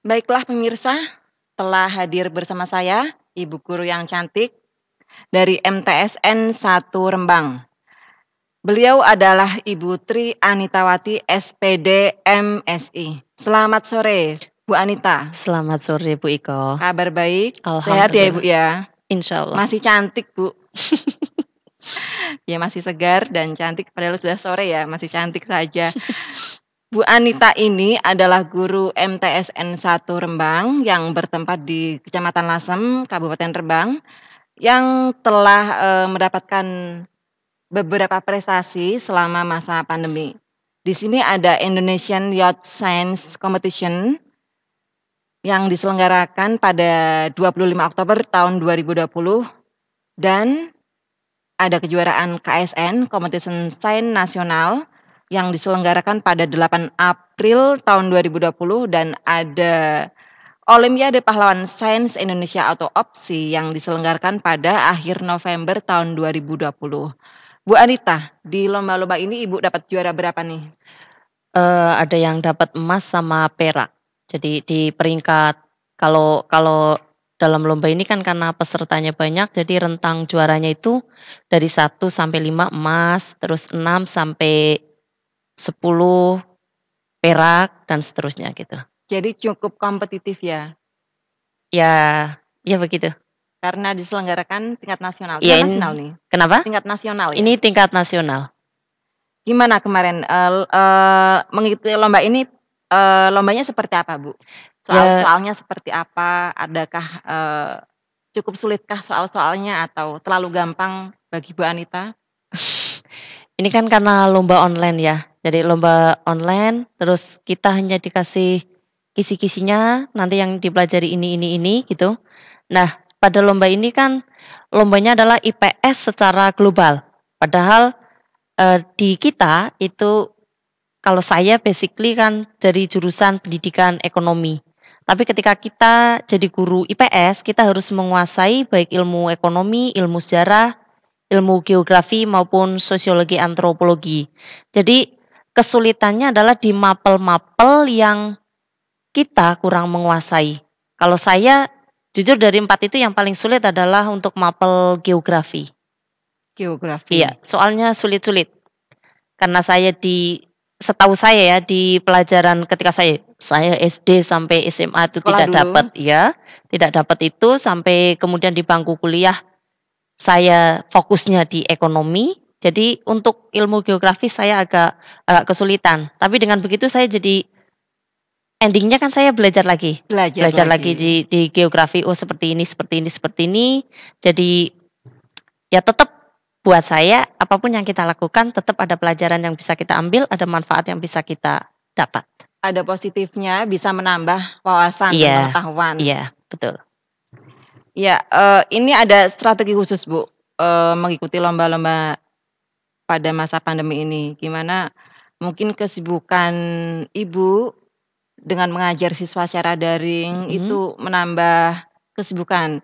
Baiklah pemirsa, telah hadir bersama saya Ibu Guru yang cantik dari MTSN 1 Rembang. Beliau adalah Ibu Tri Anitawati SPD MSI. Selamat sore Bu Anita. Selamat sore Bu Iko. Kabar baik? Sehat ya Ibu Alhamdulillah. ya? Insya Allah. Masih cantik Bu. Ya masih segar dan cantik, padahal sudah sore ya, masih cantik saja. Bu Anita ini adalah guru MTSN 1 Rembang yang bertempat di Kecamatan Lasem, Kabupaten Rembang, yang telah mendapatkan beberapa prestasi selama masa pandemi. Di sini ada Indonesian Youth Science Competition yang diselenggarakan pada 25 Oktober tahun 2020 dan ada kejuaraan KSN Competition Science Nasional yang diselenggarakan pada 8 April tahun 2020 dan ada Olimpiade Pahlawan Sains Indonesia atau OPSI yang diselenggarakan pada akhir November tahun 2020. Bu Anita, di lomba-lomba ini Ibu dapat juara berapa nih? Ada yang dapat emas sama perak. Jadi di peringkat kalau dalam lomba ini kan karena pesertanya banyak, jadi rentang juaranya itu dari 1 sampai 5 emas, terus 6 sampai 10 perak dan seterusnya gitu. Jadi cukup kompetitif ya? Ya begitu. Karena diselenggarakan tingkat nasional. Iya, Tingkat nasional nih. Kenapa? Tingkat nasional ya. Ini tingkat nasional. Gimana kemarin mengikuti lomba ini? Lombanya seperti apa Bu? Soalnya seperti apa? Adakah cukup sulitkah soal-soalnya atau terlalu gampang bagi Bu Anita? Ini kan karena lomba online ya. Jadi lomba online, terus kita hanya dikasih kisi-kisinya, nanti yang dipelajari ini gitu. Nah, pada lomba ini kan lombanya adalah IPS secara global. Padahal di kita itu kalau saya basically kan dari jurusan pendidikan ekonomi. Tapi ketika kita jadi guru IPS, kita harus menguasai baik ilmu ekonomi, ilmu sejarah, ilmu geografi maupun sosiologi antropologi. Jadi kesulitannya adalah di mapel-mapel yang kita kurang menguasai. Kalau saya jujur dari 4 itu yang paling sulit adalah untuk mapel geografi. Geografi. Iya, soalnya sulit-sulit. Karena setahu saya ya di pelajaran ketika saya SD sampai SMA itu Sekolah tidak dulu. dapat ya, tidak dapat itu sampai kemudian di bangku kuliah saya fokusnya di ekonomi. Jadi untuk ilmu geografi saya agak kesulitan. Tapi dengan begitu saya jadi endingnya kan saya belajar lagi. Belajar lagi di geografi, oh seperti ini. Jadi ya tetap buat saya apapun yang kita lakukan tetap ada pelajaran yang bisa kita ambil, ada manfaat yang bisa kita dapat. Ada positifnya, bisa menambah wawasan dan pengetahuan. Iya, betul. Ya, ini ada strategi khusus Bu, mengikuti lomba-lomba pada masa pandemi ini. Gimana mungkin kesibukan Ibu dengan mengajar siswa secara daring itu menambah kesibukan.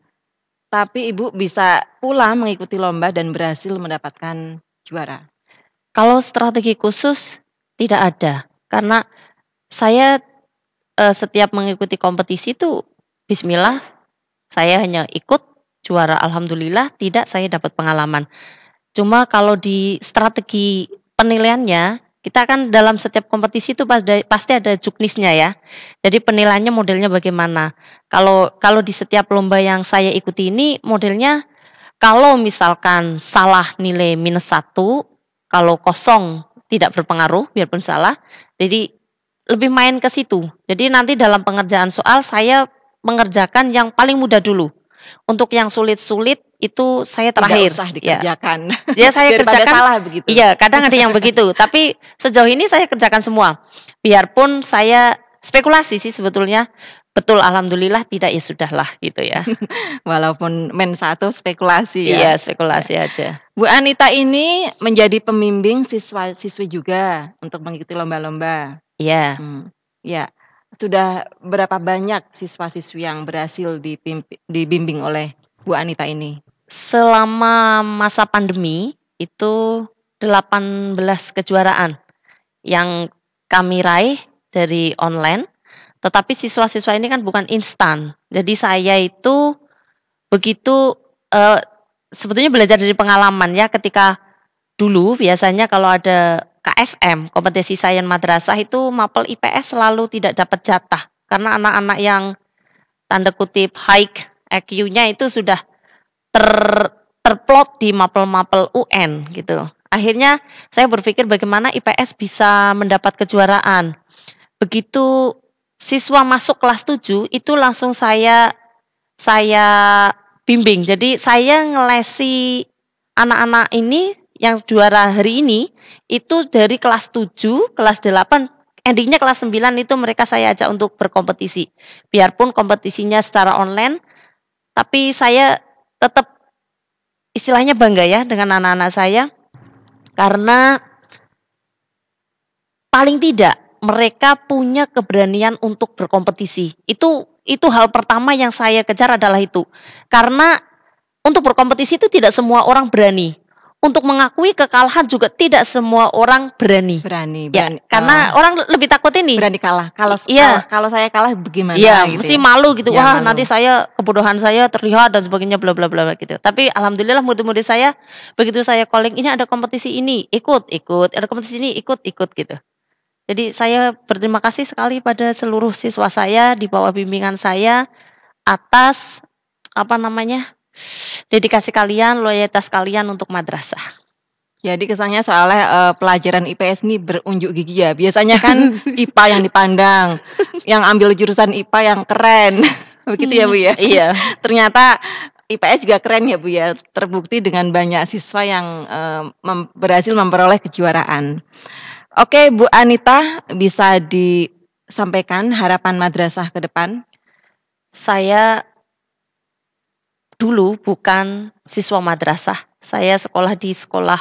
Tapi Ibu bisa pula mengikuti lomba dan berhasil mendapatkan juara. Kalau strategi khusus tidak ada, karena saya setiap mengikuti kompetisi itu bismillah saya hanya ikut juara, alhamdulillah tidak saya dapat pengalaman. Cuma kalau di strategi penilaiannya, kita kan dalam setiap kompetisi itu pasti ada juknisnya ya. Jadi penilaiannya modelnya bagaimana. Kalau di setiap lomba yang saya ikuti ini modelnya kalau misalkan salah nilai -1, kalau kosong tidak berpengaruh biarpun salah. Jadi lebih main ke situ. Jadi nanti dalam pengerjaan soal saya mengerjakan yang paling mudah dulu. Untuk yang sulit-sulit itu saya terakhir. Tidak usah dikerjakan. Ya saya Daripada kerjakan. salah begitu. Iya, kadang ada yang begitu. Tapi sejauh ini saya kerjakan semua. Biarpun saya spekulasi sih sebetulnya. Betul, alhamdulillah tidak, ya sudahlah gitu ya. Walaupun -1 spekulasi ya. Iya, spekulasi aja. Bu Anita ini menjadi pembimbing siswa-siswi juga untuk mengikuti lomba-lomba. Iya. Ya. Sudah berapa banyak siswa-siswi yang berhasil dibimbing oleh Bu Anita ini? Selama masa pandemi itu 18 kejuaraan yang kami raih dari online. Tetapi siswa-siswa ini kan bukan instan. Jadi saya itu begitu, sebetulnya belajar dari pengalaman ya, ketika dulu biasanya kalau ada KSM, kompetisi sains madrasah, itu mapel IPS selalu tidak dapat jatah. Karena anak-anak yang tanda kutip high IQ-nya itu sudah ter terplot di mapel-mapel UN gitu. Akhirnya saya berpikir bagaimana IPS bisa mendapat kejuaraan. Begitu siswa masuk kelas 7 itu langsung saya bimbing. Jadi saya ngelesi anak-anak ini yang juara hari ini itu dari kelas 7, kelas 8, endingnya kelas 9 itu mereka saya ajak untuk berkompetisi. Biarpun kompetisinya secara online, tapi saya tetap istilahnya bangga ya dengan anak-anak saya, karena paling tidak mereka punya keberanian untuk berkompetisi. Itu hal pertama yang saya kejar adalah itu. Karena untuk berkompetisi itu tidak semua orang berani. Untuk mengakui kekalahan juga tidak semua orang berani. Berani, Ya, karena orang lebih takut ini. berani kalah. Kalau Iya. kalau saya kalah bagaimana Iya, gitu mesti ya? malu gitu. Ya, Wah, malu. nanti kebodohan saya terlihat dan sebagainya bla bla bla gitu. Tapi alhamdulillah murid-murid saya begitu saya calling, ini ada kompetisi ini, ikut, ada kompetisi ini, ikut gitu. Jadi saya berterima kasih sekali pada seluruh siswa saya di bawah bimbingan saya atas dedikasi kalian, loyalitas kalian untuk madrasah. Jadi kesannya soalnya pelajaran IPS ini berunjuk gigi ya. Biasanya kan IPA yang dipandang, yang ambil jurusan IPA yang keren. Begitu ya Bu ya? Iya. Ternyata IPS juga keren ya Bu ya. Terbukti dengan banyak siswa yang berhasil memperoleh kejuaraan. Oke Bu Anita, bisa disampaikan harapan madrasah ke depan? Saya dulu bukan siswa madrasah. Saya sekolah di sekolah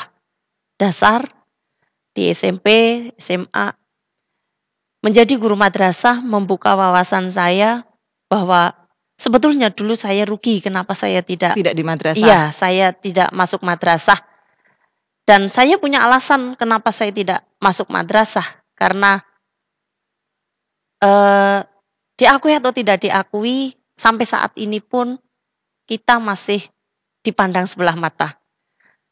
dasar, di SMP, SMA. Menjadi guru madrasah membuka wawasan saya bahwa sebetulnya dulu saya rugi kenapa saya tidak di madrasah. Iya, saya tidak masuk madrasah. Dan saya punya alasan kenapa saya tidak masuk madrasah, karena diakui atau tidak diakui, sampai saat ini pun kita masih dipandang sebelah mata.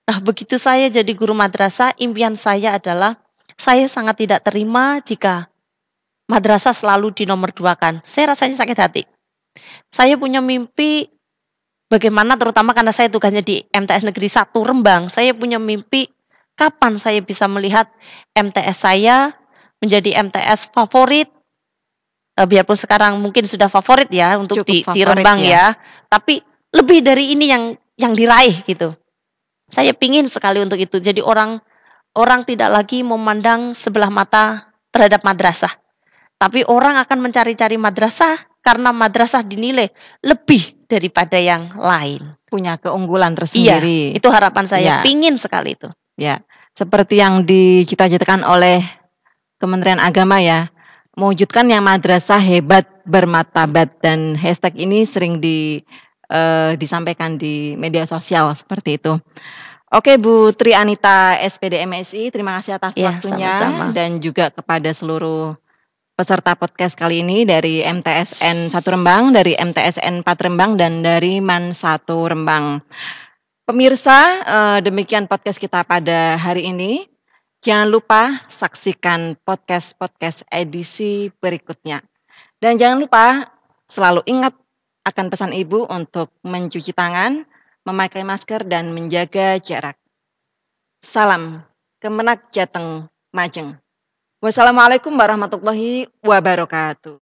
Nah, begitu saya jadi guru madrasah, impian saya adalah saya sangat tidak terima jika madrasah selalu dinomorduakan. Saya rasanya sakit hati. Saya punya mimpi bagaimana, terutama karena saya tugasnya di MTS Negeri 1 Rembang, saya punya mimpi kapan saya bisa melihat MTS saya menjadi MTS favorit, biarpun sekarang mungkin sudah favorit ya untuk di Rembang ya, tapi lebih dari ini yang diraih gitu. Saya pingin sekali untuk itu. Jadi orang tidak lagi memandang sebelah mata terhadap madrasah. Tapi orang akan mencari-cari madrasah karena madrasah dinilai lebih daripada yang lain. Punya keunggulan tersendiri. Iya, itu harapan saya. Pingin sekali itu. Ya, seperti yang dicita-citakan oleh Kementerian Agama ya, mewujudkan yang madrasah hebat bermartabat, dan hashtag ini sering disampaikan di media sosial seperti itu. Oke Bu Tri Anita SPD MSI, terima kasih atas waktunya. Sama-sama. Dan juga kepada seluruh peserta podcast kali ini dari MTSN 1 Rembang, dari MTSN 4 Rembang, dan dari MAN 1 Rembang. Pemirsa, demikian podcast kita pada hari ini. Jangan lupa saksikan podcast edisi berikutnya. Dan jangan lupa selalu ingat akan pesan Ibu untuk mencuci tangan, memakai masker, dan menjaga jarak. Salam Kemenak Jateng Majeng. Wassalamualaikum warahmatullahi wabarakatuh.